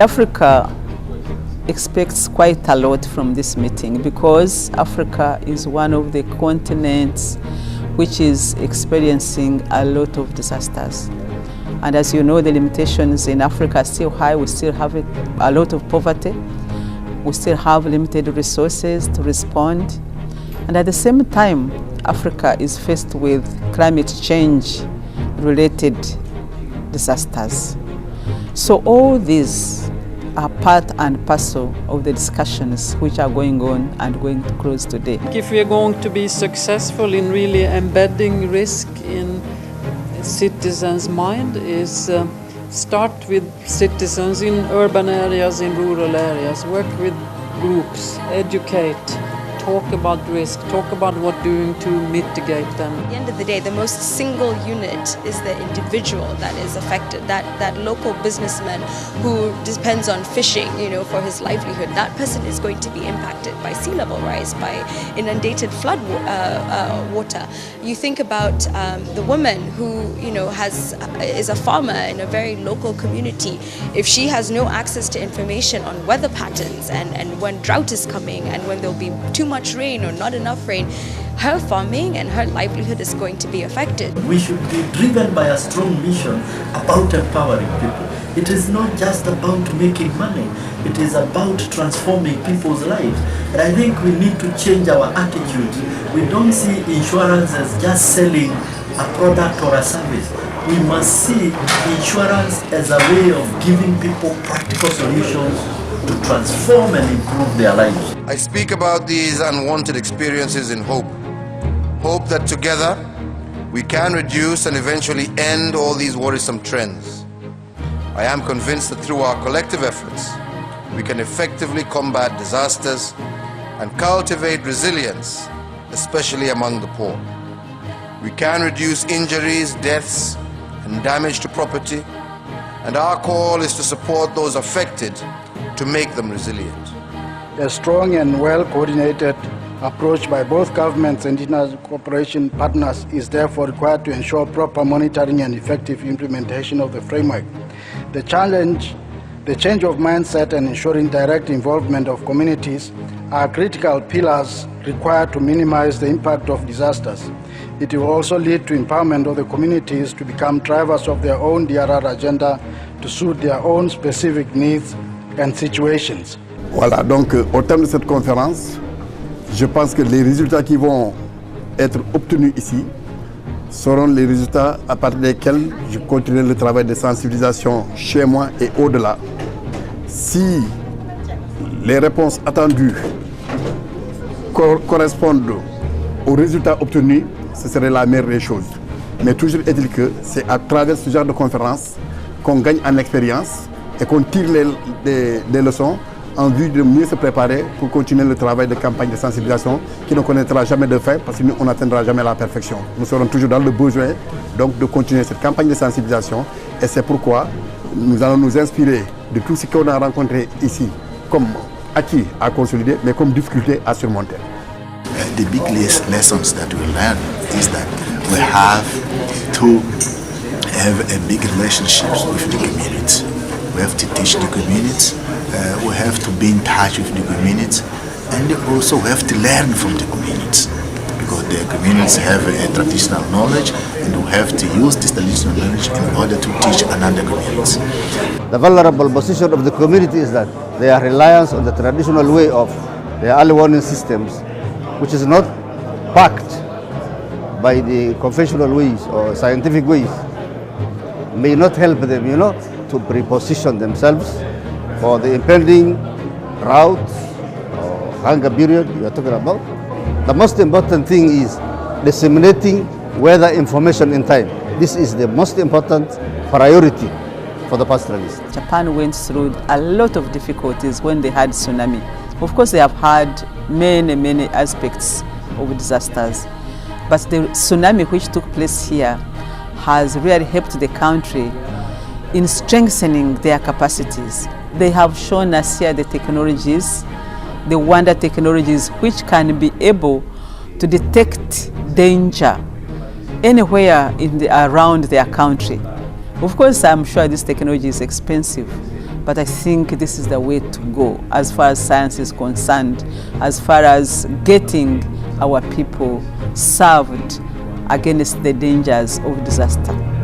Africa expects quite a lot from this meeting because Africa is one of the continents which is experiencing a lot of disasters. And as you know, the limitations in Africa are still high. We still have a lot of poverty. We still have limited resources to respond. And at the same time, Africa is faced with climate change related disasters. So all these are part and parcel of the discussions which are going on and going to close today. If we are going to be successful in really embedding risk in citizens' mind is start with citizens in urban areas, in rural areas, work with groups, educate, talk about risk, talk about what doing to mitigate them. At the end of the day, the most single unit is the individual that is affected, that local businessman who depends on fishing, for his livelihood. That person is going to be impacted by sea level rise, by inundated flood water. You think about the woman who, is a farmer in a very local community. If she has no access to information on weather patterns and when drought is coming and when there'll be too much rain or not enough rain, her farming and her livelihood is going to be affected. We should be driven by a strong mission about empowering people. It is not just about making money, it is about transforming people's lives. And I think we need to change our attitude. We don't see insurance as just selling a product or a service. We must see insurance as a way of giving people practical solutions to transform and improve their lives. I speak about these unwanted experiences in hope. Hope that together we can reduce and eventually end all these worrisome trends. I am convinced that through our collective efforts, we can effectively combat disasters and cultivate resilience, especially among the poor. We can reduce injuries, deaths, and damage to property, and our call is to support those affected to make them resilient. A strong and well-coordinated approach by both governments and international cooperation partners is therefore required to ensure proper monitoring and effective implementation of the framework. The change of mindset and ensuring direct involvement of communities are critical pillars required to minimize the impact of disasters. It will also lead to empowerment of the communities to become drivers of their own DRR agenda to suit their own specific needs and situations. Voilà, donc au terme de cette conférence, je pense que les résultats qui vont être obtenus ici seront les résultats à partir desquels je continuerai le travail de sensibilisation chez moi et au-delà. Si les réponses attendues correspondent aux résultats obtenus, ce serait la meilleure des choses. Mais toujours est-il que c'est à travers ce genre de conférence qu'on gagne en expérience et qu'on tire des leçons en vue de mieux se préparer pour continuer le travail de campagne de sensibilisation qui ne connaîtra jamais de fin parce que nous, on n'atteindra jamais la perfection. Nous serons toujours dans le besoin donc de continuer cette campagne de sensibilisation et c'est pourquoi nous allons nous inspirer de tout ce qu'on a rencontré ici comme acquis à consolider mais comme difficulté à surmonter. The big lessons that we learn is that we have to have a big relationships with the community. We have to teach the community, we have to be in touch with the community, and also we have to learn from the community because the communities have a traditional knowledge and we have to use this traditional knowledge in order to teach another community. The vulnerable position of the community is that they are reliant on the traditional way of the early warning systems, which is not backed by the conventional ways or scientific ways, may not help them, to preposition themselves for the impending drought or hunger period you are talking about. The most important thing is disseminating weather information in time. This is the most important priority for the pastoralists. Japan went through a lot of difficulties when they had tsunami. Of course, they have had many aspects of disasters, but the tsunami which took place here has really helped the country in strengthening their capacities. They have shown us here the technologies, the wonder technologies which can be able to detect danger anywhere around their country. Of course, I'm sure this technology is expensive, but I think this is the way to go as far as science is concerned, as far as getting our people served against the dangers of disaster.